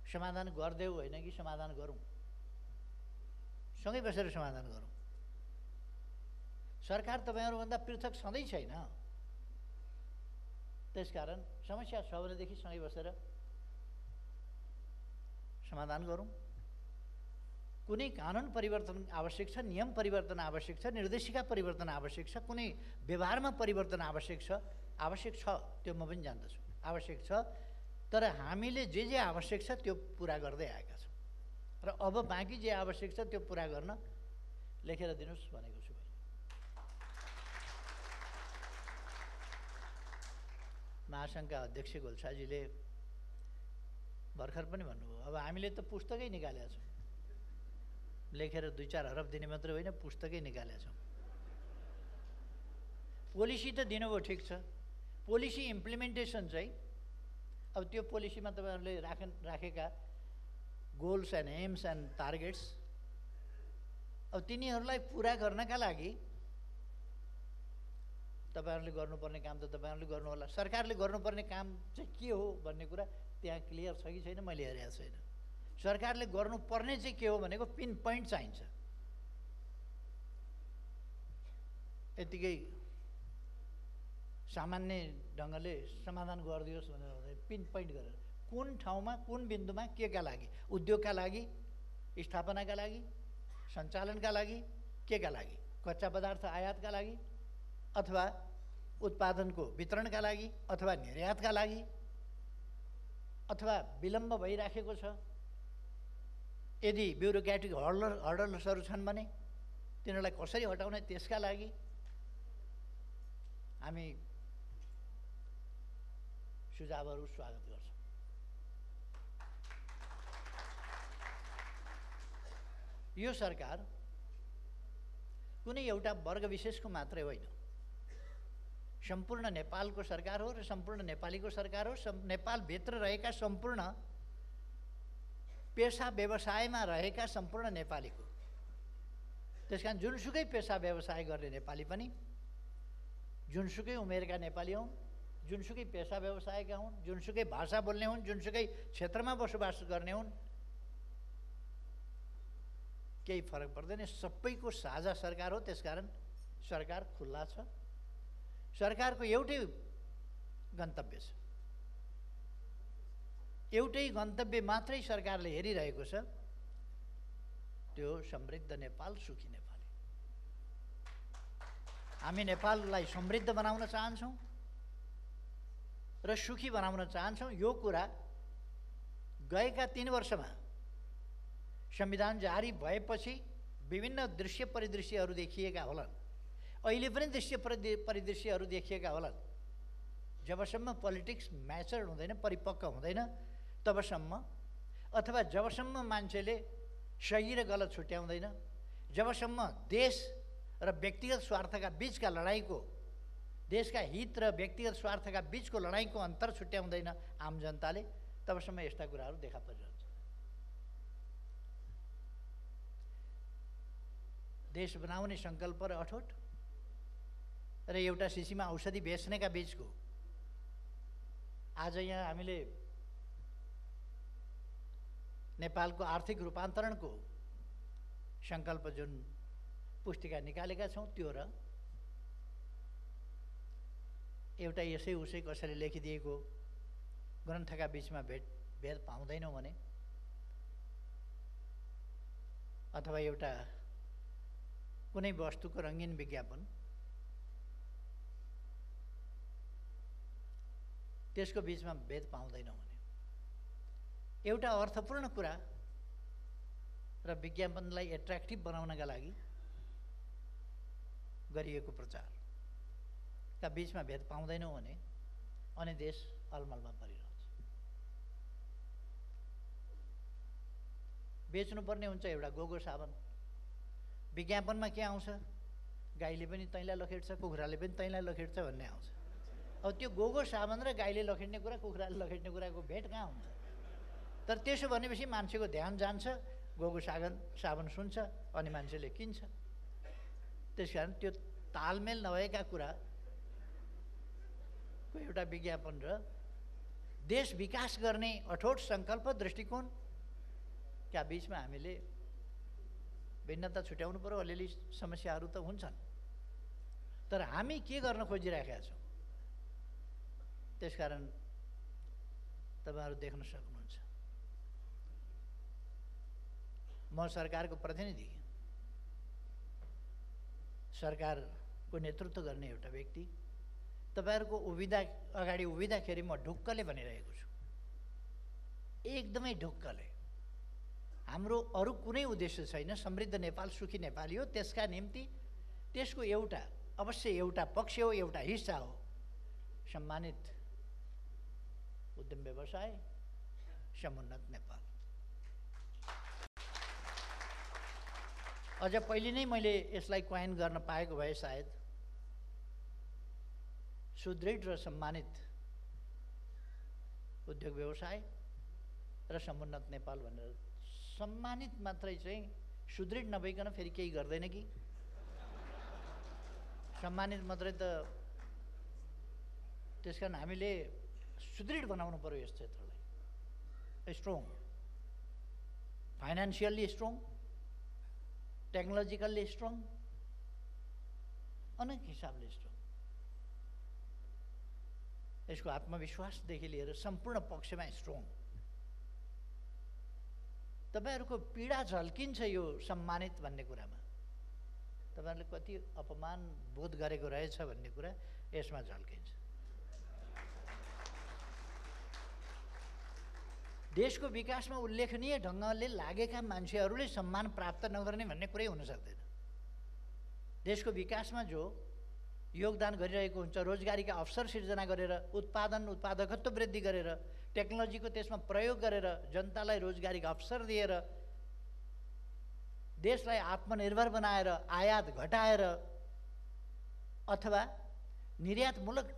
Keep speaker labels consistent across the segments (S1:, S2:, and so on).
S1: समाधान गर्देऊ होइन कि समाधान गरौँ, सँगै बसेर समाधान गरौँ। सरकार तपाईँहरूभन्दा पृथक सधैँ छैन। त्यसकारण समस्या छ भनेदेखि सँगै बसेर समाधान गरौँ। कुनै कानुन परिवर्तन आवश्यक छ, नियम परिवर्तन आवश्यक छ, निर्देशिका परिवर्तन आवश्यक छ, कुनै व्यवहारमा परिवर्तन आवश्यक छ त्यो म पनि जान्दछु, आवश्यक छ। तर हामीले जे आवश्यक छ त्यो पुरा गर्दै आएका छौँ र अब बाँकी जे आवश्यक छ त्यो पुरा गर्न लेखेर दिनुहोस् भनेको छु। महासङ्घका अध्यक्ष गोल्छाजीले भर्खर पनि भन्नुभयो, अब हामीले त पुस्तकै निकालेका छौँ, लेखेर 2-4 अरब दिने मात्रै होइन, पुस्तकै निकालेका छौँ। पोलिसी त दिनुभयो, ठिक छ, पोलिसी इम्प्लिमेन्टेसन चाहिँ अब त्यो पोलिसीमा तपाईँहरूले राखेका goals and AIIMS and targets, अब तिनीहरूलाई पुरा गर्नका लागि तपाईँहरूले गर्नुपर्ने काम त तपाईँहरूले गर्नु होला। सरकारले गर्नुपर्ने काम चाहिँ के हो भन्ने कुरा त्यहाँ क्लियर छ कि छैन मैले हेरेको छैन। सरकारले गर्नुपर्ने चाहिँ के हो भनेको पिन पोइन्ट चाहिन्छ। यतिकै सामान्य ढङ्गले समाधान गरिदियोस् भनेर पिन पोइन्ट गरेर कुन ठाउँमा कुन बिन्दुमा केका लागि, उद्योगका लागि, स्थापनाका लागि, सञ्चालनका लागि, केका लागि, कच्चा पदार्थ आयातका लागि अथवा उत्पादनको वितरणका लागि अथवा निर्यातका लागि अथवा विलम्ब भइराखेको छ, यदि ब्युरोक्रेटिक हर्डल्सहरू छन् भने तिनीहरूलाई कसरी हटाउने त्यसका लागि हामी सुझावहरू स्वागत गर्छौँ। यो सरकार कुनै एउटा वर्ग विशेषको मात्रै होइन, सम्पूर्ण नेपालको सरकार हो र सम्पूर्ण नेपालीको सरकार हो। नेपालभित्र रहेका सम्पूर्ण पेसा व्यवसायमा रहेका सम्पूर्ण नेपालीको। त्यसकारण जुनसुकै पेसा व्यवसाय गर्ने नेपाली पनि, जुनसुकै उमेरका नेपाली हुन्, जुनसुकै पेसा व्यवसायका हुन्, जुनसुकै भाषा बोल्ने हुन्, जुनसुकै क्षेत्रमा बसोबास गर्ने हुन्, केही फरक पर्दैन, सबैको साझा सरकार हो। त्यसकारण सरकार खुल्ला छ। सरकारको एउटै गन्तव्य छ, एउटै गन्तव्य मात्रै सरकारले हेरिरहेको छ, त्यो समृद्ध नेपाल, सुखी नेपाल। हामी नेपाललाई समृद्ध बनाउन चाहन्छौँ र सुखी बनाउन चाहन्छौँ। यो कुरा गएका 3 वर्षमा संविधान जारी भएपछि विभिन्न दृश्य परिदृश्यहरू देखिएका होलान्, अहिले पनि दृश्य परिदृश्यहरू देखिएका होलान्। जबसम्म पोलिटिक्स म्याचर हुँदैन, परिपक्व हुँदैन तबसम्म, अथवा जबसम्म मान्छेले सही र गलत छुट्याउँदैन, जबसम्म देश र व्यक्तिगत स्वार्थका बीचका लडाइँको, देशका हित र व्यक्तिगत स्वार्थका बीचको लडाइँको अन्तर छुट्याउँदैन आम जनताले, तबसम्म यस्ता कुराहरू देखा परिरहन्छ। देश बनाउने सङ्कल्प र अठोट र एउटा सिसीमा औषधि बेच्नेका बीचको आज यहाँ हामीले नेपालको आर्थिक रूपान्तरणको सङ्कल्प जुन पुस्तिका निकालेका छौँ त्यो र एउटा यसै उसै कसैले लेखिदिएको ग्रन्थका बीचमा भेद पाउँदैनौँ भने, अथवा एउटा कुनै वस्तुको रङ्गीन विज्ञापन, त्यसको बीचमा भेद पाउँदैनौँ भने, एउटा अर्थपूर्ण कुरा र विज्ञापनलाई एट्र्याक्टिभ बनाउनका लागि गरिएको प्रचारका बीचमा भेद पाउँदैनौँ भने अनि देश अलमलमा परिरहन्छ। बेच्नुपर्ने हुन्छ एउटा गोगो साबन, विज्ञापनमा के आउँछ, गाईले पनि तैँलाई लखेट्छ, कुखुराले पनि तैँलाई लखेट्छ भन्ने आउँछ। अब त्यो गोगो साबन र गाईले लखेट्ने कुरा, कुखुराले लखेट्ने कुराको भेट कहाँ हुन्छ? तर त्यसो भनेपछि मान्छेको ध्यान जान्छ, गोगो साबन सुन्छ अनि मान्छेले किन्छ। त्यसकारण त्यो तालमेल नभएका कुराको एउटा विज्ञापन र देश विकास गर्ने अठोट सङ्कल्प दृष्टिकोणका बिचमा हामीले भिन्नता छुट्याउनु पर्यो। अलिअलि समस्याहरू त हुन्छन्, तर हामी के गर्न खोजिरहेका छौँ त्यसकारण तपाईँहरू देख्न सक्नुहुन्छ। म सरकारको प्रतिनिधि, सरकारको नेतृत्व गर्ने एउटा व्यक्ति। तपाईँहरूको अगाडि उभिँदाखेरि म ढुक्कले भनिरहेको छु, एकदमै ढुक्कले। हाम्रो अरू कुनै उद्देश्य छैन। समृद्ध नेपाल, सुखी नेपाली हो। त्यसका निम्ति त्यसको अवश्य एउटा पक्ष हो, एउटा हिस्सा हो सम्मानित उद्यम व्यवसाय, समुन्नत नेपाल। अझ पहिले नै मैले यसलाई क्वाइन गर्न पाएको भए सायद सुदृढ र सम्मानित उद्योग व्यवसाय र समुन्नत नेपाल भनेर। सम्मानित मात्रै चाहिँ सुदृढ नभइकन फेरि केही गर्दैन कि? सम्मानित मात्रै त, त्यसकारण हामीले सुदृढ बनाउनु पर्यो यस क्षेत्रलाई। स्ट्रङ, फाइनान्सियल्ली स्ट्रङ, टेक्नोलोजिकल्ली स्ट्रङ, अनेक हिसाबले स्ट्रङ। यसको आत्मविश्वासदेखि लिएर सम्पूर्ण पक्षमा स्ट्रङ। तपाईँहरूको पीडा झल्किन्छ यो सम्मानित भन्ने कुरामा। तपाईँहरूले कति अपमान बोध गरेको रहेछ भन्ने कुरा यसमा झल्किन्छ। देशको विकासमा उल्लेखनीय ढङ्गले लागेका मान्छेहरूले सम्मान प्राप्त नगर्ने भन्ने कुरै हुन सक्दैन। देशको विकासमा जो योगदान गरिरहेको हुन्छ, रोजगारीका अवसर सिर्जना गरेर, उत्पादकत्व वृद्धि गरेर, टेक्नोलोजीको त्यसमा प्रयोग गरेर जनतालाई रोजगारीका अवसर दिएर, देशलाई आत्मनिर्भर बनाएर, आयात घटाएर अथवा निर्यातमूलक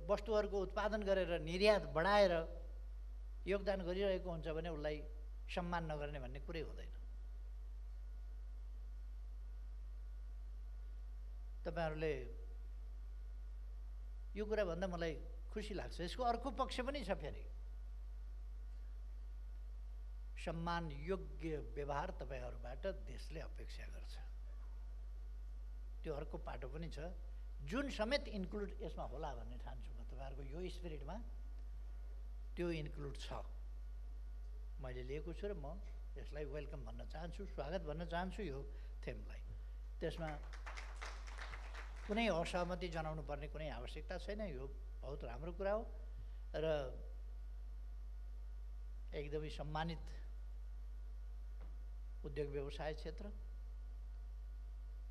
S1: वस्तुहरूको उत्पादन गरेर निर्यात बढाएर योगदान गरिरहेको हुन्छ भने उसलाई सम्मान नगर्ने भन्ने कुरै हुँदैन। तपाईँहरूले यो कुरा भन्दा मलाई खुसी लाग्छ। यसको अर्को पक्ष पनि छ फेरि। सम्मान योग्य व्यवहार तपाईँहरूबाट देशले अपेक्षा गर्छ। त्यो अर्को पाटो पनि छ, जुन समेत इन्क्लुड यसमा होला भन्ने ठान्छु म। तपाईँहरूको यो स्पिरिटमा त्यो इन्क्लुड छ। मैले लिएको छु र म यसलाई वेलकम भन्न चाहन्छु, स्वागत भन्न चाहन्छु यो थेमलाई। त्यसमा कुनै असहमति जनाउनु पर्ने कुनै आवश्यकता छैन। यो बहुत राम्रो कुरा हो र एकदमै सम्मानित उद्योग व्यवसाय क्षेत्र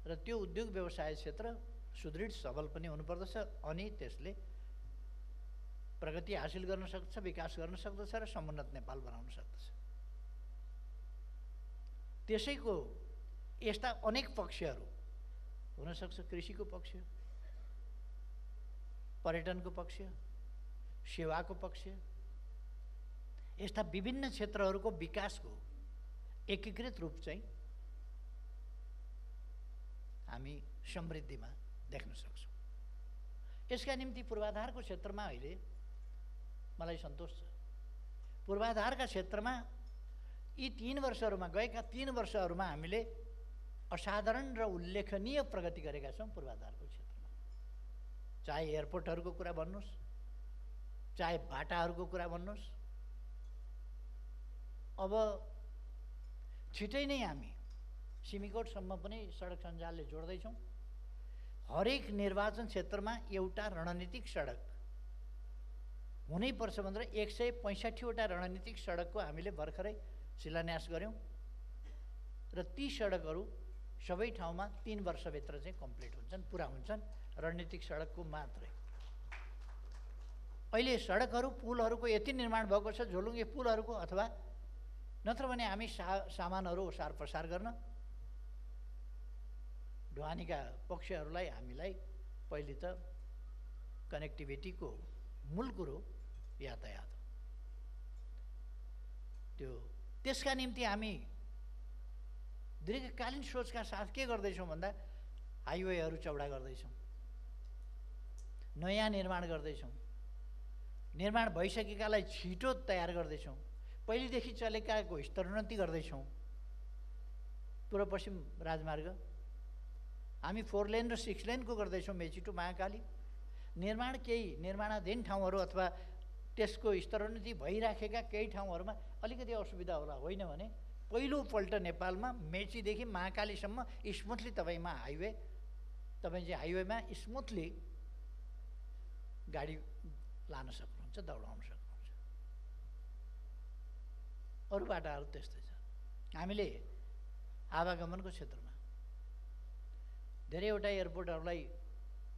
S1: र त्यो उद्योग व्यवसाय क्षेत्र सुदृढ सबल पनि हुनुपर्दछ अनि त्यसले प्रगति हासिल गर्न सक्छ, विकास गर्न सक्दछ र समुन्नत नेपाल बनाउन सक्दछ। त्यसैको यस्ता अनेक पक्षहरू हुनसक्छ। कृषिको पक्ष, पर्यटनको पक्ष, सेवाको पक्ष, यस्ता विभिन्न क्षेत्रहरूको विकासको एकीकृत रूप चाहिँ हामी समृद्धिमा देख्न सक्छौँ। यसका निम्ति पूर्वाधारको क्षेत्रमा अहिले मलाई सन्तोष छ। पूर्वाधारका क्षेत्रमा यी 3 वर्षहरूमा, गएका 3 वर्षहरूमा हामीले असाधारण र उल्लेखनीय प्रगति गरेका छौँ पूर्वाधारको क्षेत्रमा। चाहे एयरपोर्टहरूको कुरा भन्नुहोस्, चाहे बाटाहरूको कुरा भन्नुहोस्, अब छिटै नै हामी सिमीकोटसम्म पनि सडक सञ्जालले जोड्दैछौँ। हरेक निर्वाचन क्षेत्रमा एउटा रणनीतिक सडक हुनैपर्छ भनेर 165वटा रणनीतिक सडकको हामीले भर्खरै शिलान्यास गऱ्यौँ र ती सडकहरू सबै ठाउँमा 3 वर्षभित्र चाहिँ कम्प्लिट हुन्छन्, पुरा हुन्छन्। रणनीतिक सडकको मात्रै अहिले सडकहरू, पुलहरूको यति निर्माण भएको छ, झोलुङ्गे पुलहरूको, अथवा नत्र भने हामी सामानहरू ओसार पसार गर्न ढुवानीका पक्षहरूलाई हामीलाई पहिले त कनेक्टिभिटीको मूल कुरो यातायात हो। त्यसका निम्ति हामी दीर्घकालीन सोचका साथ के गर्दैछौँ भन्दा हाइवेहरू चौडा गर्दैछौँ, नयाँ निर्माण गर्दैछौँ, निर्माण भइसकेकालाई छिटो तयार गर्दैछौँ। पहिलेदेखि चलेकाको स्तरोन्नति गर्दैछौँ। पूर्व पश्चिम राजमार्ग हामी 4 लेन र 6 लेनको गर्दैछौँ मेची टु महाकाली। निर्माण केही निर्माणाधीन ठाउँहरू अथवा त्यसको स्तरोन्नति भइराखेका केही ठाउँहरूमा अलिकति असुविधा होला, होइन भने पहिलोपल्ट नेपालमा मेचीदेखि महाकालीसम्म स्मुथली तपाईँमा तपाईँ चाहिँ हाइवेमा स्मुथली गाडी लान सक्नुहुन्छ, दौडाउन सक्नुहुन्छ। अरू बाटाहरू त्यस्तै छ। हामीले आवागमनको क्षेत्रमा धेरैवटा एयरपोर्टहरूलाई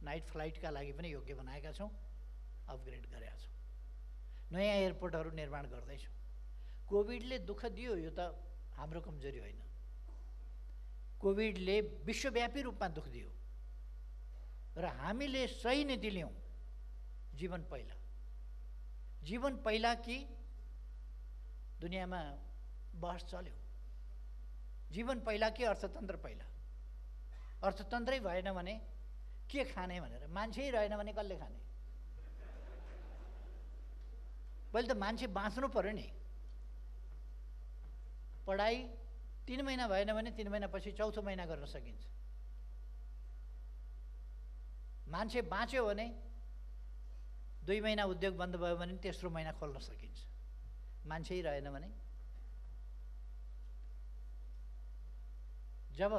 S1: नाइट फ्लाइटका लागि पनि योग्य बनाएका छौँ, अपग्रेड गरेका छौँ, नयाँ एयरपोर्टहरू निर्माण गर्दैछौँ। कोभिडले दुःख दियो, यो त हाम्रो कमजोरी होइन। कोभिडले विश्वव्यापी रूपमा दुःख दियो र हामीले सही नीति लियौँ। जीवन पहिला, जीवन पहिला कि दुनियाँमा बहस चल्यो, जीवन पहिला कि अर्थतन्त्र पहिला। अर्थतन्त्रै भएन भने के खाने भनेर, मान्छे रहेन भने कसले खाने? पहिले त मान्छे बाँच्नु पर्यो नि। पढाइ 3 महिना भएन भने 3 महिनापछि 4थो महिना गर्न सकिन्छ। मान्छे बाँच्यो भने 2 महिना उद्योग बन्द भयो भने तेस्रो महिना खोल्न सकिन्छ। मान्छे रहेन भने जब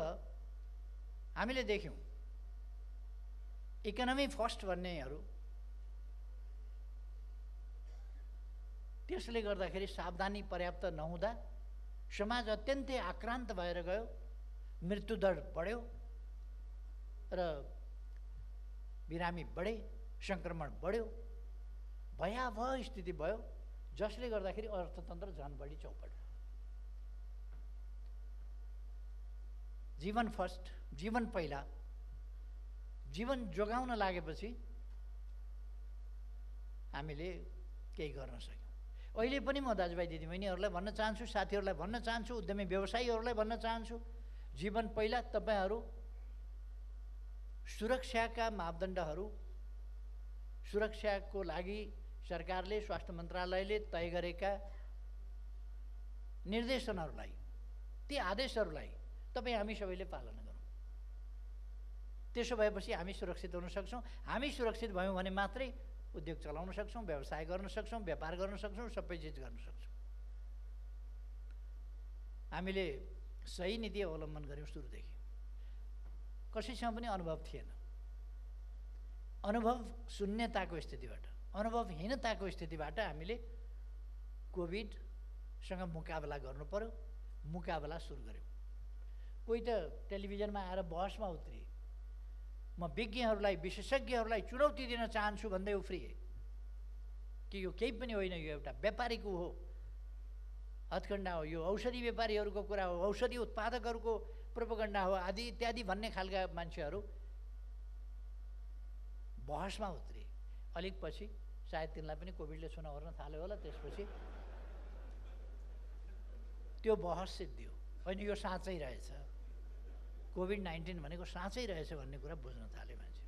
S1: हामीले देख्यौँ इकोनोमी फर्स्ट भन्नेहरू, त्यसले गर्दाखेरि सावधानी पर्याप्त नहुँदा समाज अत्यन्तै आक्रान्त भएर गयो, मृत्युदर बढ्यो र बिरामी बढे, सङ्क्रमण बढ्यो, भयावह स्थिति भयो, जसले गर्दाखेरि अर्थतन्त्र झन् बढी चौपट भयो। जीवन फर्स्ट, जीवन पहिला, जीवन जोगाउन लागेपछि हामीले केही गर्न सक्यौँ। अहिले पनि म दाजुभाइ दिदीबहिनीहरूलाई भन्न चाहन्छु, साथीहरूलाई भन्न चाहन्छु, उद्यमी व्यवसायीहरूलाई भन्न चाहन्छु, जीवन पहिला। तपाईँहरू सुरक्षाका मापदण्डहरू, सुरक्षाको लागि सरकारले, स्वास्थ्य मन्त्रालयले तय गरेका निर्देशनहरूलाई, ती आदेशहरूलाई तपाईँ हामी सबैले पालना गरौँ। त्यसो भएपछि हामी सुरक्षित हुन सक्छौँ। हामी सुरक्षित भयौँ भने मात्रै उद्योग चलाउन सक्छौँ, व्यवसाय गर्न सक्छौँ, व्यापार गर्न सक्छौँ, सबै चिज गर्न सक्छौँ। हामीले सही नीति अवलम्बन गऱ्यौँ सुरुदेखि। कसैसँग पनि अनुभव थिएन। अनुभव शून्यताको स्थितिबाट, अनुभवहीनताको स्थितिबाट हामीले कोभिडसँग मुकाबला गर्नु पर्यो। मुकाबला सुरु गऱ्यौँ। कोही त टेलिभिजनमा आएर बहसमा उत्रिए। म विज्ञहरूलाई, विशेषज्ञहरूलाई चुनौती दिन चाहन्छु भन्दै उफ्रिए कि यो केही पनि होइन, यो एउटा व्यापारीको हो, हथकण्डा हो, यो औषधि व्यापारीहरूको कुरा हो, औषधि उत्पादकहरूको प्रोपोगन्डा हो, आदि इत्यादि भन्ने खालका मान्छेहरू बहसमा उत्रिए। अलिक पछि सायद तिनलाई पनि कोभिडले छुन ओर्न थाल्यो होला। त्यसपछि त्यो बहस सिद्धियो, होइन यो साँच्चै रहेछ, कोभिड-19 भनेको साँच्चै रहेछ भन्ने कुरा बुझ्न थाल्यो मान्छे।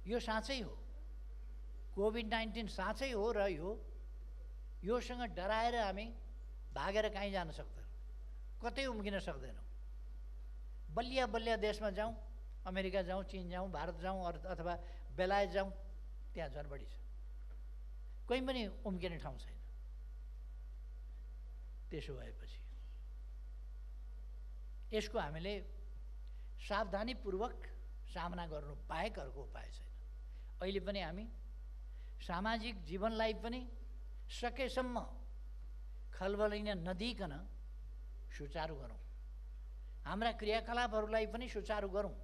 S1: यो साँच्चै हो, कोभिड-19 साँच्चै हो र योसँग डराएर हामी भागेर कहीँ जान सक्दैनौँ, कतै उम्किन सक्दैनौँ। बलिया बलिया देशमा जाउँ, अमेरिका जाउँ, चीन जाउँ, भारत जाउँ अथवा बेलायत जाउँ, त्यहाँ झन् बढी छ, कहीँ पनि उम्किने ठाउँ छैन। त्यसो भएपछि यसको हामीले सावधानीपूर्वक सामना गर्नु बाहेक अर्को उपाय छैन। अहिले पनि हामी सामाजिक जीवनलाई पनि सकेसम्म खलबलिन नदिइकन सुचारू गरौँ, हाम्रा क्रियाकलापहरूलाई पनि सुचारू गरौँ,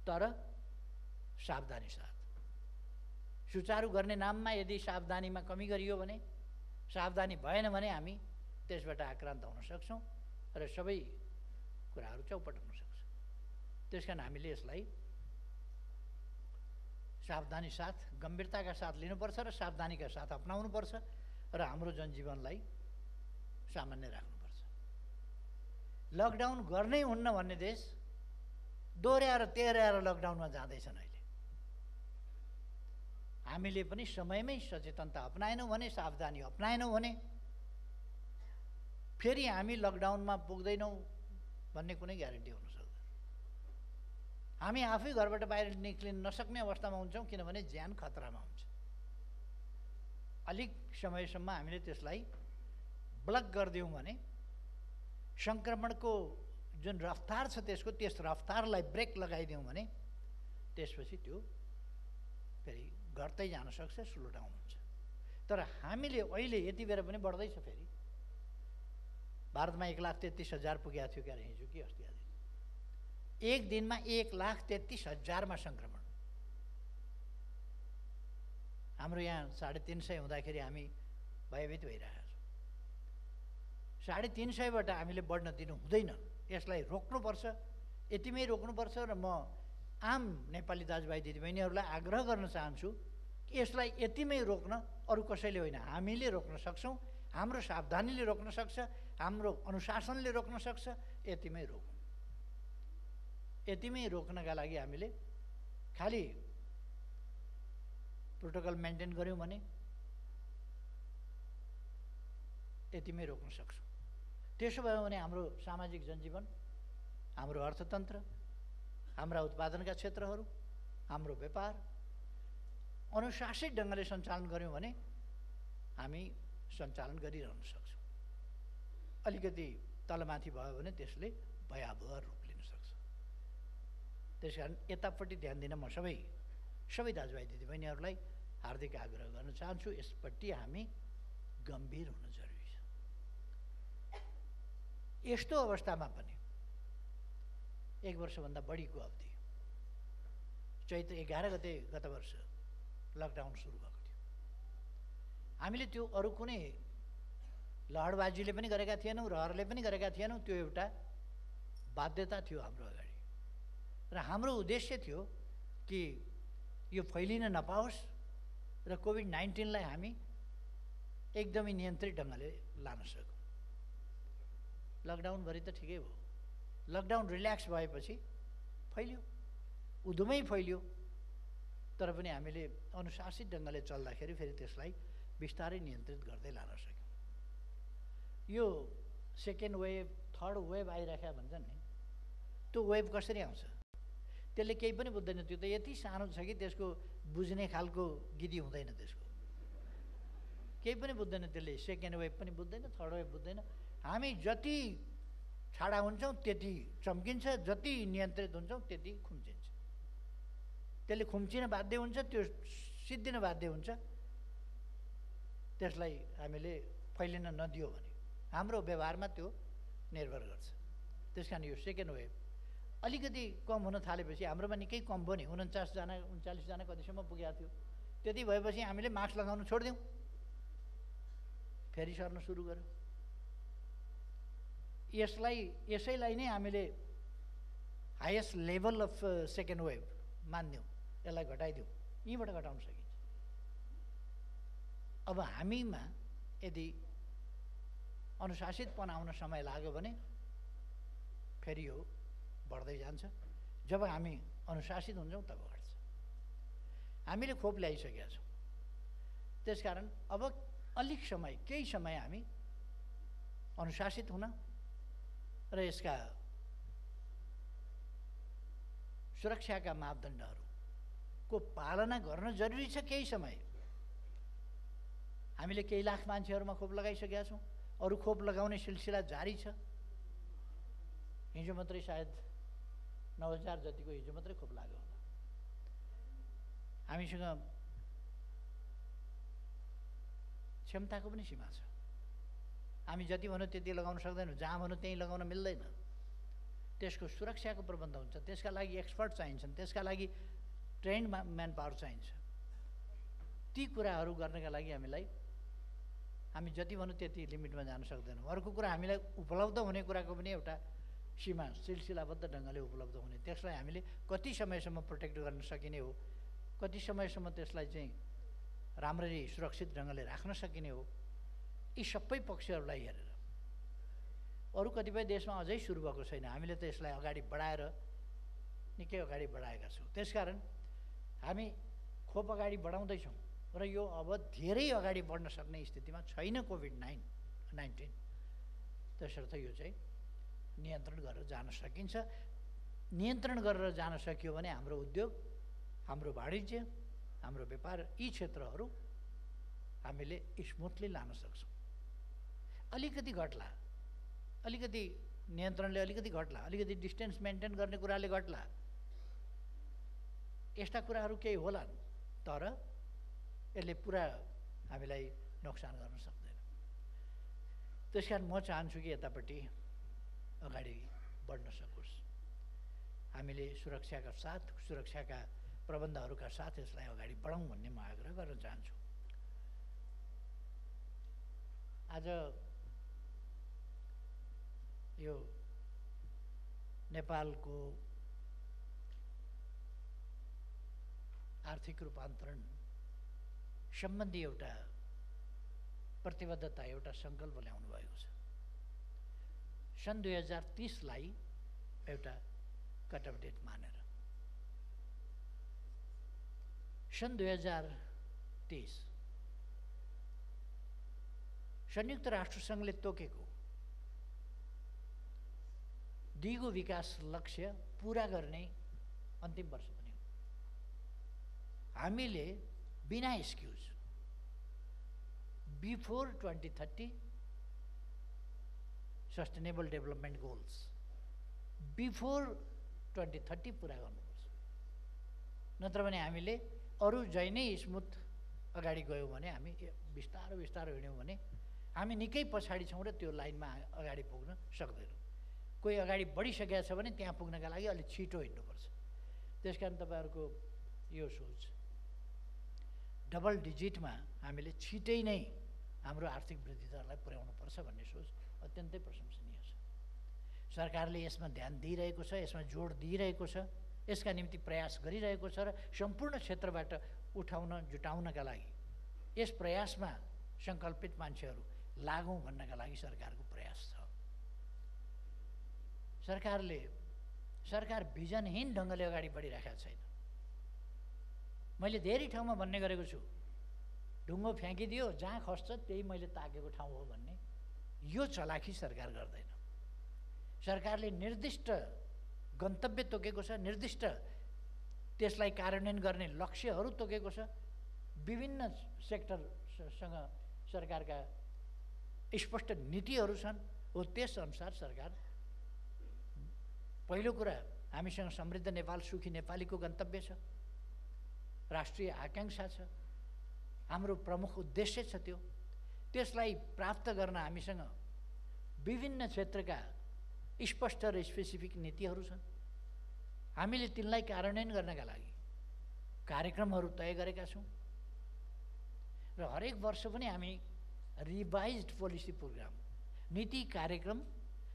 S1: तर सावधानी साथ। सुचारू गर्ने नाममा यदि सावधानीमा कमी गरियो भने, सावधानी भएन भने हामी त्यसबाट आक्रान्त हुन सक्छौँ र सबै कुराहरू चौपट हुन सक्छ। त्यसकारण हामीले यसलाई सावधानी साथ, गम्भीरताका साथ लिनुपर्छ र सावधानीका साथ अपनाउनुपर्छ र हाम्रो जनजीवनलाई सामान्य राख्नुपर्छ। लकडाउन गर्नै हुन्न भन्ने देश दोहोऱ्याएर तेह्रयाएर लकडाउनमा जाँदैछन्। अहिले हामीले पनि समयमै सचेतनता अपनाएनौँ भने, सावधानी अपनाएनौँ भने फेरि हामी लकडाउनमा पुग्दैनौँ भन्ने कुनै ग्यारेन्टी हुन सक्दैन। हामी आफै घरबाट बाहिर निक्लिन नसक्ने अवस्थामा हुन्छौँ, किनभने ज्यान खतरामा हुन्छ। अलिक समयसम्म हामीले त्यसलाई ब्लक गरिदियौँ भने, सङ्क्रमणको जुन रफ्तार छ त्यस रफ्तारलाई ब्रेक लगाइदियौँ भने त्यसपछि त्यो फेरि घट्दै जान सक्छ, स्लो डाउन हुन्छ। तर हामीले अहिले यति बेर पनि बढ्दैछ। फेरि भारतमा 1,33,000 पुगेको थियो क्यारे हिजो कि अस्ति आज। एक दिनमा 1,33,000मा सङ्क्रमण। हाम्रो यहाँ 350 हुँदाखेरि हामी भयभीत भइरहेका छौँ। 350बाट हामीले बढ्न दिनु हुँदैन। यसलाई रोक्नुपर्छ, यतिमै रोक्नुपर्छ। र म आम नेपाली दाजुभाइ दिदीबहिनीहरूलाई आग्रह गर्न चाहन्छु कि यसलाई यतिमै रोक्न अरू कसैले होइन, हामीले रोक्न सक्छौँ। हाम्रो सावधानीले रोक्न सक्छ, हाम्रो अनुशासनले रोक्न सक्छ। यतिमै रोकौँ। यतिमै रोक्नका लागि हामीले खालि प्रोटोकल मेन्टेन गऱ्यौँ भने यतिमै रोक्न सक्छौँ। त्यसो भयो भने हाम्रो सामाजिक जनजीवन, हाम्रो अर्थतन्त्र, हाम्रा उत्पादनका क्षेत्रहरू, हाम्रो व्यापार अनुशासित ढङ्गले सञ्चालन गऱ्यौँ भने हामी सञ्चालन गरिरहन सक्छौँ। अलिकति तलमाथि भयो भने त्यसले भयावह रूप लिन सक्छ। त्यसकारण यतापट्टि ध्यान दिन म सबै दाजुभाइ दिदीबहिनीहरूलाई हार्दिक आग्रह गर्न चाहन्छु। यसपट्टि हामी गम्भीर हुन जरुरी छ। यस्तो अवस्थामा पनि 1 वर्षभन्दा बढीको अवधि, चैत्र 11 गते गत वर्ष लकडाउन सुरु भएको थियो। हामीले त्यो अरू कुनै लहरबाजीले पनि गरेका थिएनौँ, रहरले पनि गरेका थिएनौँ। त्यो एउटा बाध्यता थियो हाम्रो अगाडि। र हाम्रो उद्देश्य थियो कि यो फैलिन नपाओस् र कोभिड-19लाई हामी एकदमै नियन्त्रित ढङ्गले लान सकौँ। लकडाउनभरि त ठिकै भयो। लकडाउन रिल्याक्स भएपछि फैल्यो, उधुमै फैल्यो। तर पनि हामीले अनुशासित ढङ्गले चल्दाखेरि फेरि त्यसलाई बिस्तारै नियन्त्रित गर्दै लान सक्यौँ। यो सेकेन्ड वेभ, थर्ड वेभ आइराखेका भन्छन् नि, त्यो वेभ कसरी आउँछ? त्यसले केही पनि बुझ्दैन। त्यो त यति सानो छ कि त्यसको बुझ्ने खालको गिदी हुँदैन। त्यसको केही पनि बुझ्दैन। त्यसले सेकेन्ड वेभ पनि बुझ्दैन, थर्ड वेभ बुझ्दैन। हामी जति छाडा हुन्छौँ त्यति चम्किन्छ, जति नियन्त्रित हुन्छौँ त्यति खुम्चिन्छ। त्यसले खुम्चिन बाध्य हुन्छ, त्यो सिद्धिन बाध्य हुन्छ। त्यसलाई हामीले फैलिन नदियो भने हाम्रो व्यवहारमा त्यो निर्भर गर्छ। त्यस कारण यो सेकेन्ड वेभ अलिकति कम हुन थालेपछि, हाम्रोमा निकै कम भयो नि, 39जना कतिसम्म पुगेको थियो। त्यति भएपछि हामीले मास्क लगाउनु छोडिदियौँ, फेरि सर्न सुरु गऱ्यौँ। यसैलाई नै हामीले highest level of second wave मान्यौँ। यसलाई घटाइदिउँ, यहीँबाट घटाउन सकिन्छ। अब हामीमा यदि अनुशासितपन आउन समय लाग्यो भने फेरि यो बढ्दै जान्छ। जब हामी अनुशासित हुन्छौँ तब घट्छ। हामीले खोप ल्याइसकेका छौँ। त्यसकारण अब अलिक समय, केही समय हामी अनुशासित हुन र यसका सुरक्षाका मापदण्डहरूको पालना गर्न जरुरी छ। केही समय हामीले केही लाख मान्छेहरूमा खोप लगाइसकेका छौँ। अरू खोप लगाउने सिलसिला जारी छ। हिजो मात्रै सायद 9,000 जतिको हिजो मात्रै खोप लाग्यो होला। हामीसँग क्षमताको पनि सीमा छ। हामी जति भनौँ त्यति लगाउन सक्दैनौँ, जहाँ भनौँ त्यहीँ लगाउन मिल्दैन। त्यसको सुरक्षाको प्रबन्ध हुन्छ, त्यसका लागि एक्सपर्ट चाहिन्छन्, त्यसका लागि ट्रेन्ड म्यान पावर चाहिन्छ। ती कुराहरू गर्नका लागि हामी जति भनौँ त्यति लिमिटमा जान सक्दैनौँ। अर्को कुरा, हामीलाई उपलब्ध हुने कुराको पनि एउटा सीमा, सिलसिलाबद्ध ढङ्गले उपलब्ध हुने, त्यसलाई हामीले कति समयसम्म प्रोटेक्ट गर्न सकिने हो, कति समयसम्म त्यसलाई चाहिँ राम्ररी सुरक्षित ढङ्गले राख्न सकिने हो, यी सबै पक्षहरूलाई हेरेर। अरू कतिपय देशमा अझै सुरु भएको छैन। हामीले त यसलाई अगाडि बढाएर निकै अगाडि बढाएका छौँ। त्यसकारण हामी खोप अगाडि बढाउँदैछौँ। र यो अब धेरै अगाडि बढ्न सक्ने स्थितिमा छैन कोभिड-19। त्यसर्थ यो चाहिँ नियन्त्रण गरेर जान सकिन्छ। नियन्त्रण गरेर जान सकियो भने हाम्रो उद्योग, हाम्रो वाणिज्य, हाम्रो व्यापार, यी क्षेत्रहरू हामीले स्मुथली लान सक्छौँ। अलिकति घट्ला, अलिकति नियन्त्रणले अलिकति घट्ला, अलिकति डिस्टेन्स मेन्टेन गर्ने कुराले घट्ला, यस्ता कुराहरू केही होलान्, तर यसले पुरा हामीलाई नोक्सान गर्न सक्दैन। त्यसकारण म चाहन्छु कि यतापट्टि अगाडि बढ्न सकोस्। हामीले सुरक्षाका साथ, सुरक्षाका प्रबन्धहरूका साथ यसलाई अगाडि बढाउँ भन्ने म आग्रह गर्न चाहन्छु। आज यो नेपालको आर्थिक रूपान्तरण सम्बन्धी एउटा प्रतिबद्धता, एउटा सङ्कल्प ल्याउनु भएको छ। सन् 2030लाई एउटा कट अफ डेट मानेर सन् 2030 संयुक्त राष्ट्रसङ्घले तोकेको दिगो विकास लक्ष्य पुरा गर्ने अन्तिम वर्ष पनि हो। हामीले बिना excuse before 2030 sustainable development goals before 2030 पुरा गर्नुपर्छ। नत्र भने हामीले अरू जै नै स्मुथ अगाडि गयौँ भने, हामी बिस्तारो बिस्तारो हिँड्यौँ भने हामी निकै पछाडि छौँ र त्यो लाइनमा अगाडि पुग्न सक्दैनौँ। कोही अगाडि बढिसकेको छ भने त्यहाँ पुग्नका लागि अलिक छिटो हिँड्नुपर्छ। त्यसकारण तपाईँहरूको यो सोच डबल डिजिटमा हामीले छिटै नै हाम्रो आर्थिक वृद्धि दरलाई पुर्याउनुपर्छ भन्ने सोच अत्यन्तै प्रशंसनीय छ। सरकारले यसमा ध्यान दिइरहेको छ, यसमा जोड दिइरहेको छ, यसका निम्ति प्रयास गरिरहेको छ र सम्पूर्ण क्षेत्रबाट जुटाउनका लागि, यस प्रयासमा सङ्कल्पित मान्छेहरू लागौँ भन्नका लागि सरकारको प्रयास छ। सरकार भिजनहीन ढङ्गले अगाडि बढिरहेको छैन। मैले धेरै ठाउँमा भन्ने गरेको छु, ढुङ्गो फ्याँकिदियो, जहाँ खस्छ त्यही मैले ताकेको ठाउँ हो भन्ने यो चलाखी सरकार गर्दैन। सरकारले निर्दिष्ट गन्तव्य तोकेको छ, निर्दिष्ट त्यसलाई कार्यान्वयन गर्ने लक्ष्यहरू तोकेको छ। विभिन्न सेक्टरसँग सरकारका स्पष्ट नीतिहरू छन्। हो त्यसअनुसार सरकार, पहिलो कुरा हामीसँग समृद्ध नेपाल, सुखी नेपालीको गन्तव्य छ, राष्ट्रिय आकाङ्क्षा छ, हाम्रो प्रमुख उद्देश्य छ। त्यसलाई प्राप्त गर्न हामीसँग विभिन्न क्षेत्रका स्पष्ट र स्पेसिफिक नीतिहरू छन्। हामीले तिनलाई कार्यान्वयन गर्नका लागि कार्यक्रमहरू तय गरेका छौँ र हरेक वर्ष पनि हामी रिभाइज्ड पोलिसी प्रोग्राम, नीति कार्यक्रम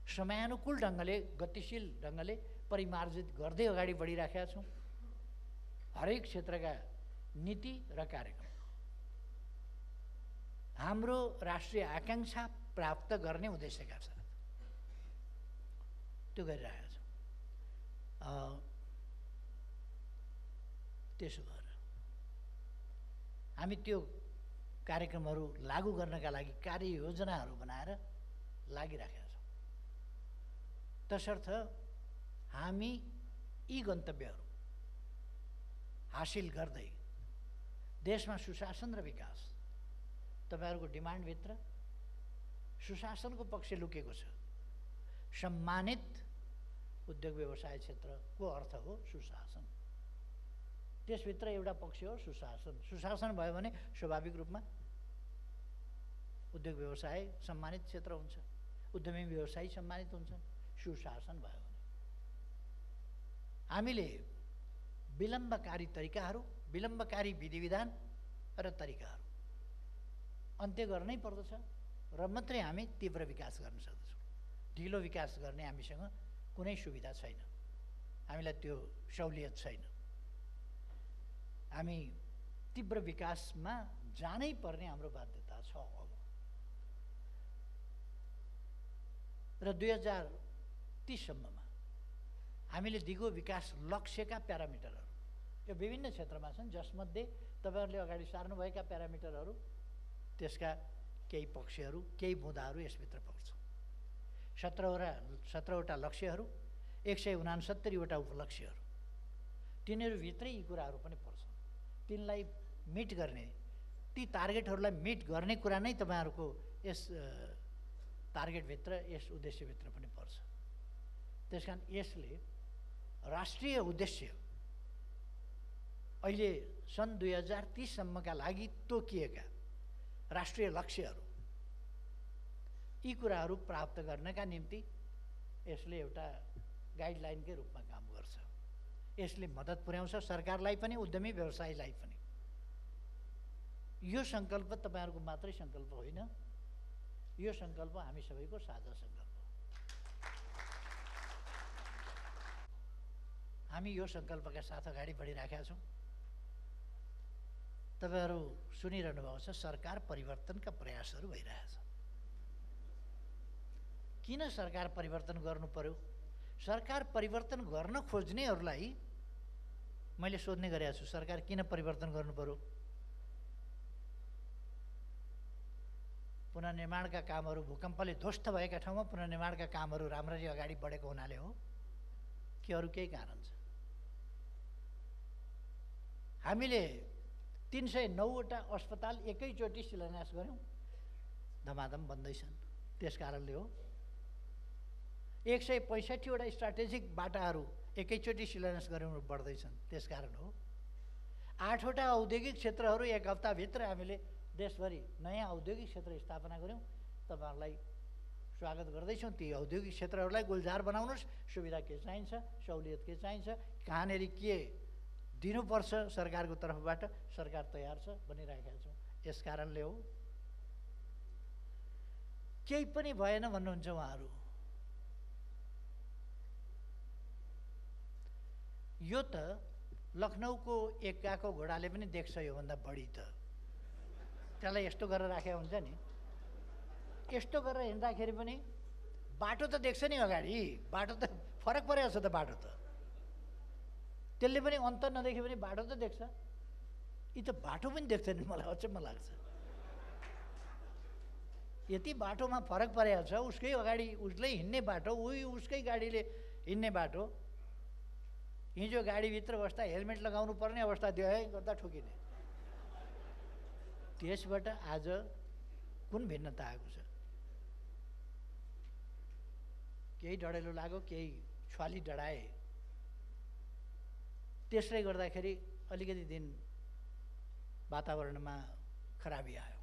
S1: समयानुकूल ढङ्गले, गतिशील ढङ्गले परिमार्जित गर्दै अगाडि बढिराखेका छौँ। हरेक क्षेत्रका नीति र कार्यक्रम हाम्रो राष्ट्रिय आकाङ्क्षा प्राप्त गर्ने उद्देश्यका साथ त्यो गरिरहेका छौँ। त्यसो भएर हामी त्यो कार्यक्रमहरू लागू गर्नका लागि कार्ययोजनाहरू बनाएर लागिराखेका छौँ। तसर्थ हामी यी गन्तव्यहरू हासिल गर्दै देशमा सुशासन र विकास, तपाईँहरूको डिमान्डभित्र सुशासनको पक्ष लुकेको छ। सम्मानित उद्योग व्यवसाय क्षेत्रको अर्थ हो सुशासन। त्यसभित्र एउटा पक्ष हो सुशासन। सुशासन भयो भने स्वाभाविक रूपमा उद्योग व्यवसाय सम्मानित क्षेत्र हुन्छ, उद्यमी व्यवसायी सम्मानित हुन्छन्। सुशासन भयो भने हामीले विलम्बकारी तरिकाहरू, विलम्बकारी विधिविधान र तरिकाहरू अन्त्य गर्नै पर्दछ र मात्रै हामी तीव्र विकास गर्न सक्दछौँ। ढिलो विकास गर्ने हामीसँग कुनै सुविधा छैन, हामीलाई त्यो सहुलियत छैन। हामी तीव्र विकासमा जानै पर्ने हाम्रो बाध्यता छ अब। र 2030 सम्ममा हामीले दिगो विकास लक्ष्यका प्यारामिटरहरू यो विभिन्न क्षेत्रमा छन्, जसमध्ये तपाईहरुले अगाडि सार्नुभएका प्यारामिटरहरू, त्यसका केही पक्षहरू, केही बुँदाहरू यसभित्र पर्छ। 17वटा लक्ष्यहरू, 169वटा उपलक्ष्यहरू, तिनीहरूभित्रै यी कुराहरू पनि पर्छन्। तिनलाई मिट गर्ने, ती टार्गेटहरूलाई मिट गर्ने कुरा नै तपाईहरुको यस टार्गेटभित्र, यस उद्देश्यभित्र पनि पर्छ। त्यसकारण यसले राष्ट्रिय उद्देश्य अहिले सन् 2030 सम्मका लागि तोकिएका राष्ट्रिय लक्ष्यहरू, यी कुराहरू प्राप्त गर्नका निम्ति यसले एउटा गाइडलाइनकै रूपमा काम गर्छ। यसले मद्दत पुर्याउँछ सरकारलाई पनि, उद्यमी व्यवसायलाई पनि। यो सङ्कल्प तपाईहरुको मात्रै सङ्कल्प होइन, यो सङ्कल्प हामी सबैको साझा सङ्कल्प हो। हामी यो सङ्कल्पका साथ अगाडि बढिराखेका छौँ। तपाईहरु सुनिरहनु भएको छ, सरकार परिवर्तनका प्रयासहरू भइरहेछ। किन सरकार परिवर्तन गर्नु पर्यो? सरकार परिवर्तन गर्न खोज्नेहरूलाई मैले सोध्ने गरेको छु, सरकार किन परिवर्तन गर्नु पर्यो? पुनर्निर्माणका कामहरू, भूकम्पले ध्वस्त भएका ठाउँमा पुनर्निर्माणका कामहरू राम्ररी अगाडि बढेको हुनाले हो कि अरू केही कारण छ? हामीले 309वटा अस्पताल एकैचोटि शिलान्यास गऱ्यौँ, धमाधम बन्दैछन्, त्यस कारणले हो। 165वटा स्ट्राटेजिक बाटाहरू एकैचोटि शिलान्यास गऱ्यौँ, बढ्दैछन्, त्यस कारण हो। 8वटा औद्योगिक क्षेत्रहरू एक हप्ताभित्र हामीले देशभरि नयाँ औद्योगिक क्षेत्र स्थापना गऱ्यौँ। तपाईहरुलाई स्वागत गर्दैछौँ। ती औद्योगिक क्षेत्रहरूलाई गुलजार बनाउनुहोस्। सुविधा के चाहिन्छ, सहुलियत के चाहिन्छ, कहाँनेरि के दिनुपर्छ सरकारको तर्फबाट, सरकार तयार छ, बनिरहेका छौँ। यस कारणले हो। केही पनि भएन भन्नुहुन्छ उहाँहरू। यो त लखनऊको एक गाको घोडाले पनि देख्छ, योभन्दा बढी त। त्यसलाई यस्तो गरेर राखेको हुन्छ नि, यस्तो गरेर हिँड्दाखेरि पनि बाटो त देख्छ नि अगाडि, बाटो त फरक परेको छ त बाटो त। त्यसले पनि अन्त नदेखे पनि बाटो त देख्छ। यी त बाटो पनि देख्दैन, मलाई अचम्म लाग्छ। यति बाटोमा फरक परेको छ, उसकै अगाडि उसले हिँड्ने बाटो, उसकै गाडीले हिँड्ने बाटो। हिजो गाडीभित्र बस्दा हेलमेट लगाउनु पर्ने अवस्था देखाइ गर्दा ठोकिने। त्यसबाट आज कुन भिन्नता आएको छ? केही डढेलो लाग्यो, केही छ्वाली डढाए, त्यसले गर्दाखेरि अलिकति दिन वातावरणमा खराबी आयो।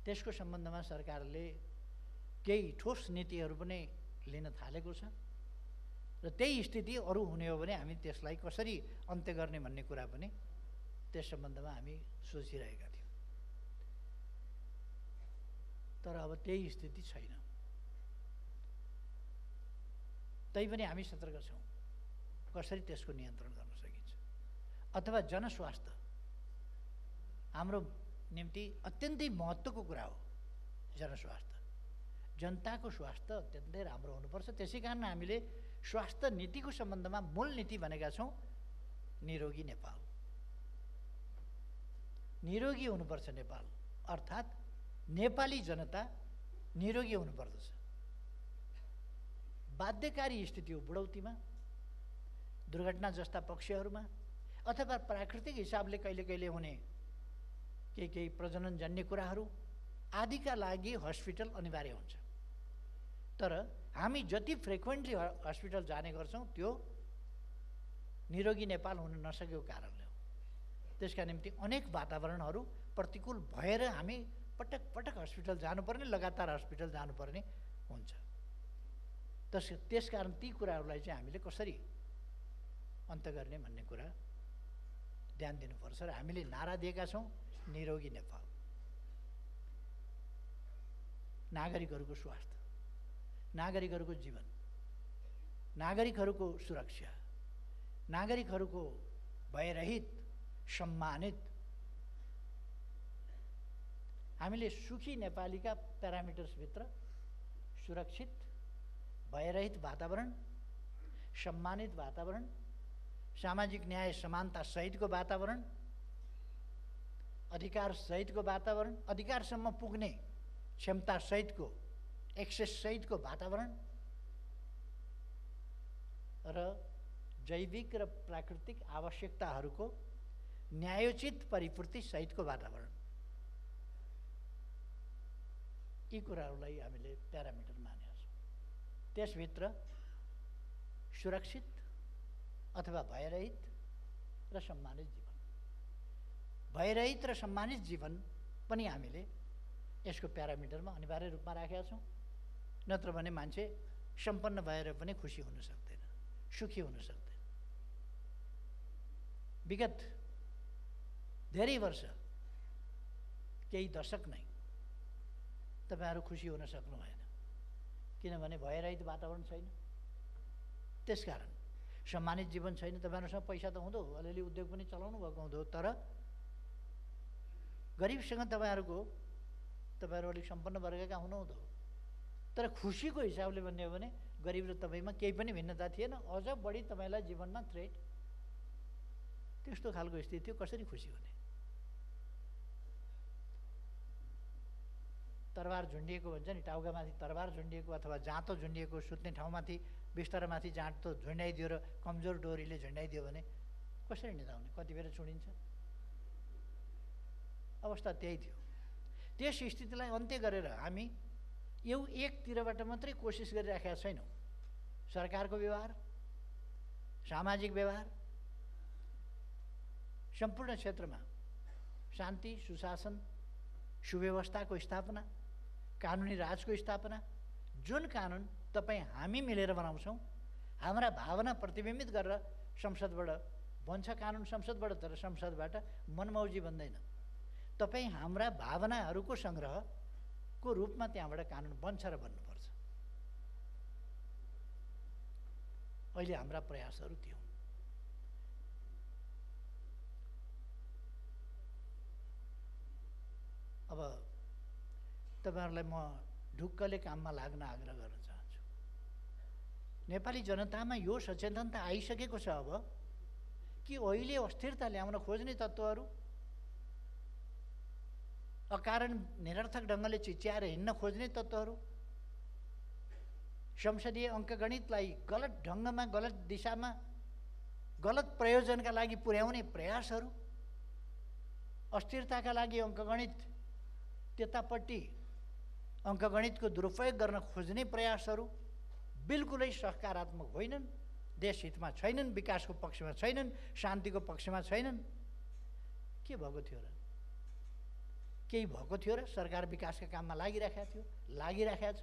S1: त्यसको सम्बन्धमा सरकारले केही ठोस नीतिहरू पनि लिन थालेको छ र त्यही स्थिति अरू हुने हो भने हामी त्यसलाई कसरी अन्त्य गर्ने भन्ने कुरा पनि त्यस सम्बन्धमा हामी सोचिरहेका थियौँ। तर अब त्यही स्थिति छैन। तैपनि हामी सतर्क छौँ कसरी त्यसको नियन्त्रण गर्न सकिन्छ। अथवा जनस्वास्थ्य हाम्रो निम्ति अत्यन्तै महत्त्वको कुरा हो। जनस्वास्थ्य, जनताको स्वास्थ्य अत्यन्तै राम्रो हुनुपर्छ। त्यसै कारण हामीले स्वास्थ्य नीतिको सम्बन्धमा मूल नीति भनेका छौँ निरोगी नेपाल। निरोगी हुनुपर्छ नेपाल, अर्थात् नेपाली जनता निरोगी हुनुपर्दछ। बाध्यकारी स्थिति हो बुढौतीमा, दुर्घटना जस्ता पक्षहरूमा, अथवा प्राकृतिक हिसाबले कहिले कहिले हुने केही प्रजननजन्य कुराहरू आदिका लागि हस्पिटल अनिवार्य हुन्छ। तर हामी जति फ्रिक्वेन्टली हस्पिटल जाने गर्छौँ त्यो निरोगी नेपाल हुन नसकेको कारणले हो। त्यसका निम्ति अनेक वातावरणहरू प्रतिकूल भएर हामी पटक पटक हस्पिटल जानुपर्ने, लगातार हस्पिटल जानुपर्ने हुन्छ। त्यसकारण ती कुराहरूलाई चाहिँ हामीले कसरी अन्त्य गर्ने भन्ने कुरा ध्यान दिनुपर्छ र हामीले नारा दिएका छौँ निरोगी नेपाल। नागरिकहरूको स्वास्थ्य, नागरिकहरूको जीवन, नागरिकहरूको सुरक्षा, नागरिकहरूको भयरहित, सम्मानित, हामीले सुखी नेपालीका प्यारामिटर्सभित्र सुरक्षित, भयरहित वातावरण, सम्मानित वातावरण, सामाजिक न्याय समानता सहितको वातावरण, अधिकार सहितको वातावरण, अधिकारसम्म पुग्ने क्षमता सहितको एक्सेस सहितको वातावरण र जैविक र प्राकृतिक आवश्यकताहरूको न्यायोचित परिपूर्ति सहितको वातावरण। यी कुराहरूलाई हामीले प्यारामिटर मानेका छौँ। त्यसभित्र सुरक्षित अथवा भयरहित र सम्मानित जीवन, भयरहित र सम्मानित जीवन पनि हामीले यसको प्यारामिटरमा अनिवार्य रूपमा राखेका छौँ। नत्र भने मान्छे सम्पन्न भएर पनि खुसी हुन सक्दैन, सुखी हुन सक्दैन। विगत धेरै वर्ष, केही दशक नै तपाईहरु खुसी हुन सक्नु भएन, किनभने भयरहित वातावरण छैन। त्यसकारण सम्मानित जीवन छैन। तपाईहरुसँग पैसा त हुँदो, अलिअलि उद्योग पनि चलाउनु भएको हुँदो, तर गरिबसँग तपाईहरु अलिक सम्पन्न वर्गका हुनुहुँदो, तर खुसीको हिसाबले भन्ने हो भने गरिब र तपाईमा केही पनि भिन्नता थिएन। अझ बढी तपाईलाई जीवनमा थ्रेट, त्यस्तो खालको स्थिति थियो। कसरी खुसी हुने? तरबार झुन्डिएको भन्छ नि, टाउकामाथि तरबार झुन्डिएको अथवा जाँतो झुन्डिएको, सुत्ने ठाउँमाथि बिस्तारामाथि जाँतो झुन्डाइदियो र कमजोर डोरीले झुन्डाइदियो भने कसरी निदाउने? कति बेर छुडिन्छ? अवस्था त्यही थियो। त्यस स्थितिलाई अन्त्य गरेर हामी एकतिरबाट मात्रै कोसिस गरिराखेका छैनौँ। सरकारको व्यवहार, सामाजिक व्यवहार, सम्पूर्ण क्षेत्रमा शान्ति, सुशासन, सुव्यवस्थाको स्थापना, कानुनी राजको स्थापना, जुन कानुन तपाईँ हामी मिलेर बनाउँछौँ, हाम्रा भावना प्रतिबिम्बित गरेर संसदबाट बन्छ कानुन संसदबाट, तर संसदबाट मनमौजी बन्दैन। तपाईँ हाम्रा भावनाहरूको सङ्ग्रहको रूपमा त्यहाँबाट कानुन बन्छ र बन्नुपर्छ। अहिले हाम्रा प्रयासहरू त्यो। अब तपाईहरुलाई म ढुक्कले काममा लाग्न आग्रह गर्न चाहन्छु। नेपाली जनतामा यो सचेतनता आइसकेको छ अब कि अहिले अस्थिरता ल्याउन खोज्ने तत्त्वहरू, अकारण निरर्थक ढङ्गले चिच्याएर हिँड्न खोज्ने तत्त्वहरू, संसदीय अङ्कगणितलाई गलत ढङ्गमा, गलत दिशामा, गलत प्रयोजनका लागि पुर्याउने प्रयासहरू, अस्थिरताका लागि अङ्कगणित त्यतापट्टि अङ्कगणितको दुरुपयोग गर्न खोज्ने प्रयासहरू बिल्कुलै सकारात्मक होइनन्, देशहितमा छैनन्, विकासको पक्षमा छैनन्, शान्तिको पक्षमा छैनन्। के भएको थियो र? केही भएको थियो र? सरकार विकासका काममा लागिराखेको थियो, लागिराखेका छ।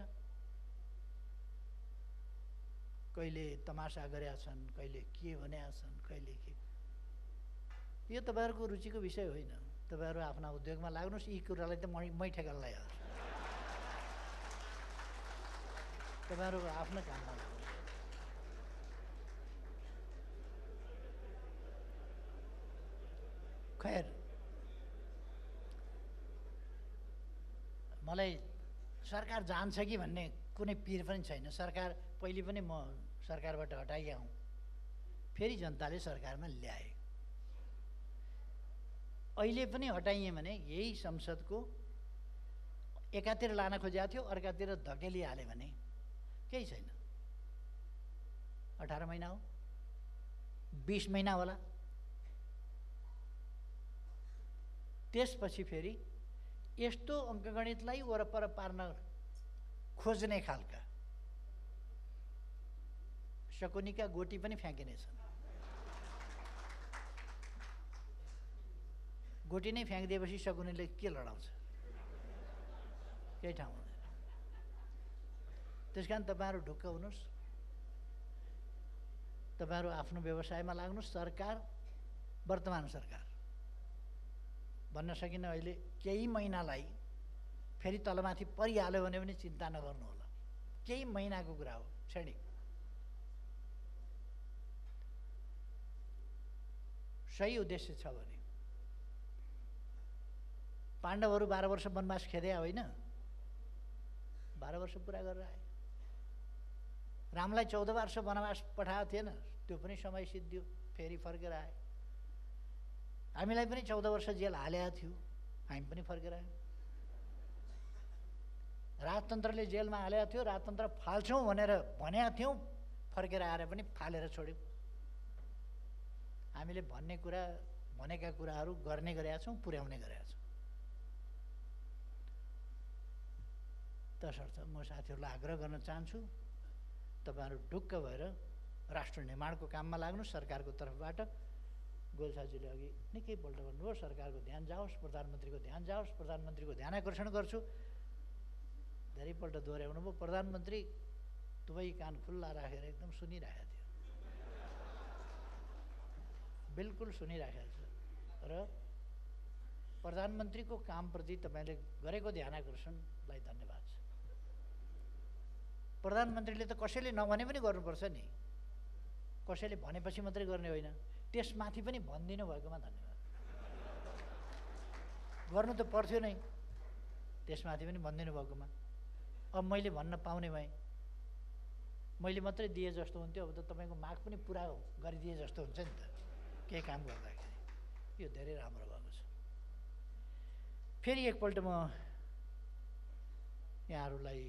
S1: कहिले तमासा गरेका छन्, कहिले के भनेका छन्, कहिले के। यो तपाईहरुको रुचिको विषय होइन। तपाईहरु आफ्ना उद्योगमा लाग्नुहोस्। यी कुरालाई त मै ठेगान लगाइहाल्छु। तपाईहरुको आफ्नो काममा लाग्नुहोस्। खैर, मलाई सरकार जान्छ कि भन्ने कुनै पिर पनि छैन। सरकार पहिले पनि म सरकारबाट हटाइया हुँ, फेरि जनताले सरकारमा ल्याए। अहिले पनि हटाइए भने यही संसदको एकातिर लान खोजेको थियो, अर्कातिर धकेलिहाल्यो भने केही छैन। 18 महिना हो, 20 महिना होला। त्यसपछि फेरि यस्तो अङ्कगणितलाई वरपर पार्न खोज्ने खालका शकुनीका गोटी पनि फ्याँकिनेछन्। गोटी नै फ्याँकिदिएपछि शकुनीले के लडाउँछ? केही ठाउँ हुँदैन। त्यसकारण तपाईहरु ढुक्क हुनुहोस्, तपाईहरु आफ्नो व्यवसायमा लाग्नुहोस्। सरकार, वर्तमान सरकार भन्न सकिन्न अहिले केही महिनालाई फेरि तलमाथि परिहाल्यो भने पनि चिन्ता नगर्नु होला। केही महिनाको कुरा हो, क्षणिक। सही उद्देश्य छ भने पाण्डवहरू 12 वर्ष वनवास खेदे होइन, 12 वर्ष पुरा गरेर आए। रामलाई 14 वर्ष वनवास पठाएको थिएन, त्यो पनि समय सिद्धियो, फेरि फर्केर आयो। हामीलाई पनि 14 वर्ष जेल हालेको थियो, हामी पनि फर्केर आयौँ। राजतन्त्रले जेलमा हालेको थियो, राजतन्त्र फाल्छौँ भनेर भनेका थियौँ, फर्केर आएर पनि फालेर छोड्यौँ। हामीले भनेका कुराहरू गर्ने गरेका छौँ, पुर्याउने गरेका छौँ। तसर्थ म साथीहरूलाई आग्रह गर्न चाहन्छु, तपाईँहरू ढुक्क भएर राष्ट्र निर्माणको काममा लाग्नु। सरकारको तर्फबाट गोल्छाजीले अघि निकैपल्ट भन्नुभयो, सरकारको ध्यान जाओस्, प्रधानमन्त्रीको ध्यान जाओस्, प्रधानमन्त्रीको ध्यान आकर्षण गर्छु। धेरैपल्ट दोहोऱ्याउनु भयो। प्रधानमन्त्री दुवै कान खुल्ला राखेर एकदम सुनिरहेको थियो, बिल्कुल सुनिराखेको छ। र प्रधानमन्त्रीको कामप्रति तपाईँले गरेको ध्यान आकर्षणलाई धन्यवाद छ। प्रधानमन्त्रीले त कसैले नभने पनि गर्नुपर्छ नि, कसैले भनेपछि मात्रै गर्ने होइन, त्यसमाथि पनि भनिदिनु भएकोमा धन्यवाद। गर्नु त पर्थ्यो नै, त्यसमाथि पनि भनिदिनु भएकोमा। अब मैले भन्न पाउने भएँ, मैले मात्रै दिए जस्तो हुन्थ्यो। अब त तपाईँको माग पनि पुरा गरिदिए जस्तो हुन्छ नि त केही काम गर्दाखेरि। यो धेरै राम्रो भएको छ। फेरि एकपल्ट म यहाँहरूलाई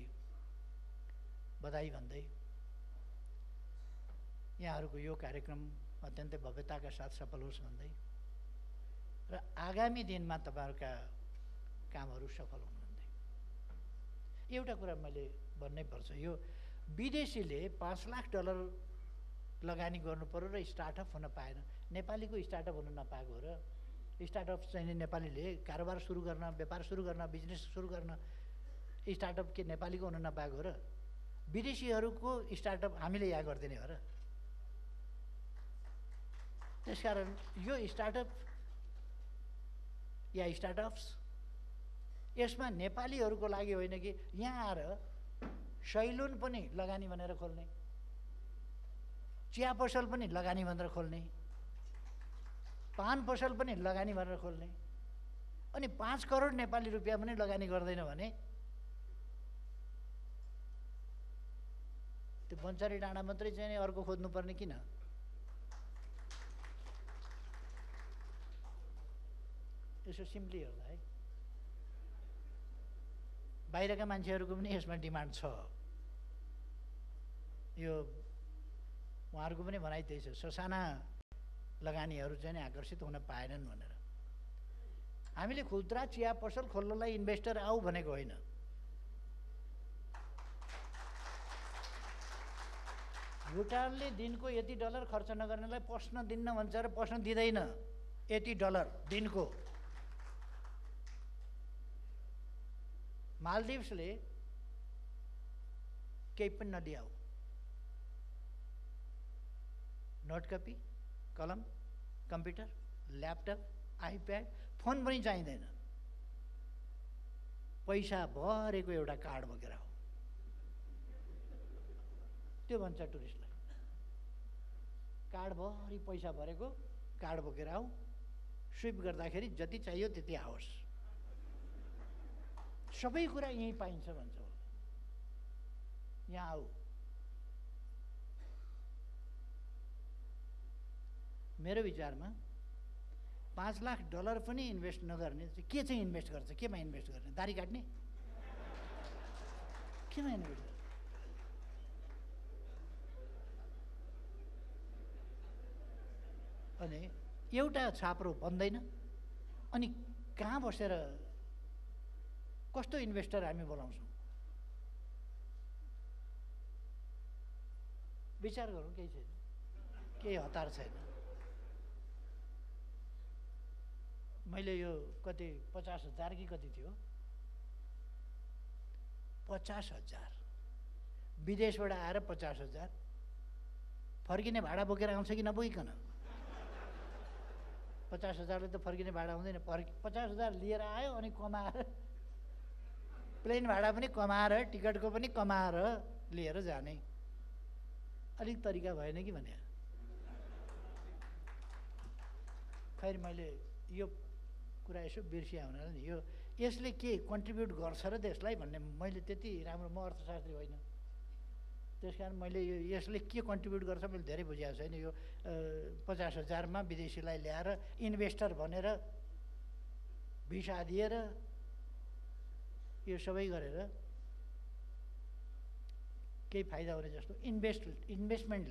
S1: बधाई भन्दै, यहाँहरूको यो कार्यक्रम अत्यन्तै भव्यताका साथ सफल होस् भन्दै र आगामी दिनमा तपाईँहरूका कामहरू सफल हुनु भन्दै एउटा कुरा मैले भन्नै पर्छ। यो विदेशीले $5 लाख लगानी गर्नु पर्यो र स्टार्टअप हुन पाएन। नेपालीको स्टार्टअप हुन नपाएको हो र। स्टार्टअप चाहिँ नेपालीले कारोबार सुरु गर्न, व्यापार सुरु गर्न, बिजनेस सुरु गर्न स्टार्टअप के नेपालीको हुन नपाएको हो र। विदेशीहरूको स्टार्टअप हामीले यहाँ गरिदिने हो र। त्यसकारण यो स्टार्टअप या स्टार्टअप्स यसमा नेपालीहरूको लागि होइन कि यहाँ आएर सैलुन पनि लगानी भनेर खोल्ने, चिया पसल पनि लगानी भनेर खोल्ने, पान पसल पनि लगानी भनेर खोल्ने, अनि 5 करोड नेपाली रुपियाँ पनि लगानी गर्दैन भने त्यो बन्चारी डाँडा मात्रै चाहिँ अर्को खोज्नुपर्ने किन? यसो सिम्पली हेर्दा है बाहिरका मान्छेहरूको पनि यसमा डिमान्ड छ। यो उहाँहरूको पनि भनाइ त्यही छ, ससाना लगानीहरू चाहिँ आकर्षित हुन पाएनन् भनेर। हामीले खुद्रा चिया पसल खोल्नलाई इन्भेस्टर आऊ भनेको होइन। भुटानले दिनको यति डलर खर्च नगर्नेलाई पस्न दिन्न भन्छ र पस्न दिँदैन। यति डलर दिनको। मालदिभ्सले केही पनि नदियाऊ, नोट कपी, कलम, कम्प्युटर, ल्यापटप, आइप्याड, फोन पनि चाहिँदैन। पैसा भरेको एउटा कार्ड बोकेर आऊ, त्यो भन्छ टुरिस्टलाई। कार्डभरि पैसा भरेको कार्ड बोकेर आऊ, स्विप गर्दाखेरि जति चाहियो त्यति आओस्, सबै कुरा यहीँ पाइन्छ भन्छ। यहाँ आऊ। मेरो विचारमा $5 लाख पनि इन्भेस्ट नगर्ने के चाहिँ इन्भेस्ट गर्छ? केमा इन्भेस्ट गर्ने? दाढी काट्ने? केमा इन्भेस्ट गर्ने? अनि एउटा छाप्रो बन्दैन। अनि कहाँ बसेर कस्तो इन्भेस्टर हामी बोलाउँछौँ? विचार गरौँ। केही छैन, केही हतार छैन। मैले यो कति 50,000 कि कति थियो, 50,000 विदेशबाट आएर 50,000 फर्किने भाडा बोकेर आउँछ कि नबोकिकन? 50,000ले त फर्किने भाडा हुँदैन। 50,000 लिएर आयो अनि कमाएर, प्लेन भाडा पनि कमाएर, टिकटको पनि कमाएर लिएर जाने। अलिक तरिका भएन कि भने। खैर मैले यो कुरा यसो बिर्सिया हुनाले नि, यो यसले के कन्ट्रिब्युट गर्छ र देशलाई भन्ने मैले त्यति राम्रो, म अर्थशास्त्री होइन, त्यस कारण मैले यसले के कन्ट्रिब्युट गर्छ मैले धेरै बुझेको छैन। यो 50,000मा विदेशीलाई ल्याएर इन्भेस्टर भनेर भिसा दिएर यो सबै गरेर केही फाइदा हुने जस्तो इन्भेस्टमेन्ट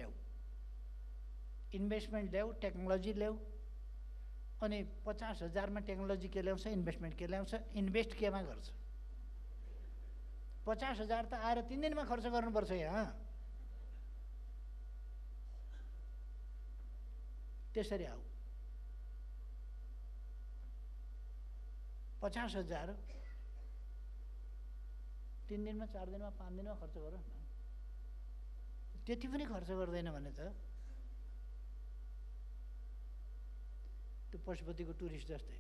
S1: ल्याऊ, टेक्नोलोजी ल्याऊ। अनि 50,000मा टेक्नोलोजी के ल्याउँछ, इन्भेस्टमेन्ट के ल्याउँछ, इन्भेस्ट केमा गर्छ? 50,000 त आएर 3 दिनमा खर्च गर्नुपर्छ यहाँ। त्यसरी आऊ 50,000 3 दिनमा, 4 दिनमा, 5 दिनमा खर्च गर न। त्यति पनि खर्च गर्दैन भने त त्यो पशुपतिको टुरिस्ट जस्तै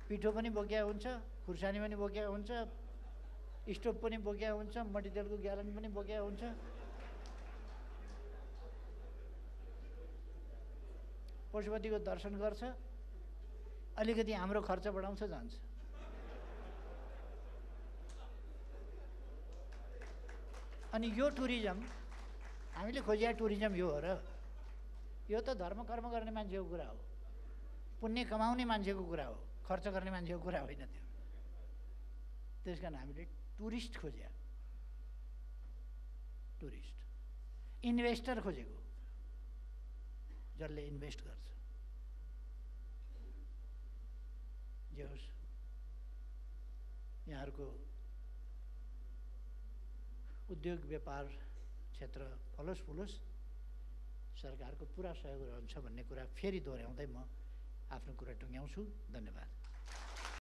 S1: पिठो पनि बोक्या हुन्छ, खुर्सानी पनि बोक्या हुन्छ, स्टोभ पनि बोक्या हुन्छ, मट्टीतेलको ग्यालन पनि बोक्या हुन्छ। पशुपतिको दर्शन गर्छ, अलिकति हाम्रो खर्च बढाउँछ, जान्छ। अनि यो टुरिज्म हामीले खोजिया टुरिज्म यो हो र। यो त धर्म कर्म गर्ने मान्छेको कुरा हो, पुण्य कमाउने मान्छेको कुरा हो, खर्च गर्ने मान्छेको कुरा होइन त्यो। त्यस कारण हामीले टुरिस्ट खोज्या, टुरिस्ट इन्भेस्टर खोजेको, जसले इन्भेस्ट गर्छ। जे होस्, यहाँहरूको उद्योग व्यापार क्षेत्र फलोस् फुलोस्, सरकारको पुरा सहयोग रहन्छ भन्ने कुरा फेरि दोहोऱ्याउँदै म आफ्नो कुरा टुङ्ग्याउँछु। धन्यवाद।